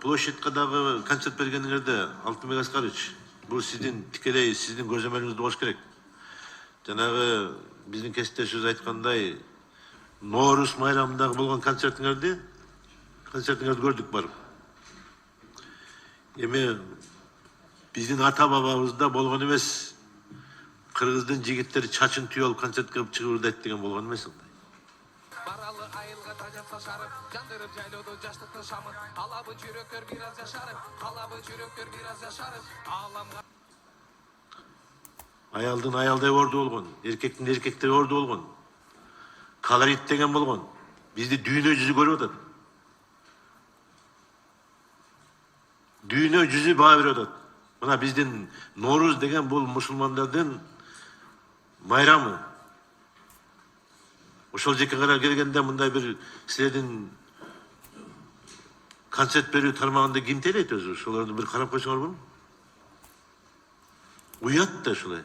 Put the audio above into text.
площадька дагы концерт бергениңерде Алтынбек Аскарович, бул сиздин тикелей сиздин көзөмөлүңүздө болуш керек. Жанагы биздин кесиптешибиз айткандай, Ноорус майрамындагы болгон концертиңерди көрдүк барып. Эми биздин ата бабабызда болгон эмес, кыргыздын жигиттери чачын түйүп алып концерт кылып чыгып деген болгон эмес. Баралы айылга тажатса шарып, жандырып жайлоодо жаштыктын шамын, алабы жүрөктөр бир аз жашарып, калабы жүрөктөр бир аз жашарып, ааламга Аялдын аялдай орду болгон, эркектин эркектей орду болгон. Колорит деген болгон. Бизди дүйнө жүзү көрүп атат. Дүйнө жүзү баа берип атат. Мына биздин Ноорус деген бул мусулмандардын майрамы. Ошол жеке карар келгенде мындай бир силердин концерт берүү тармагында ким тейлейт өзү? Ошолорду бир карап койсоңор болобу? Уят да ушулай.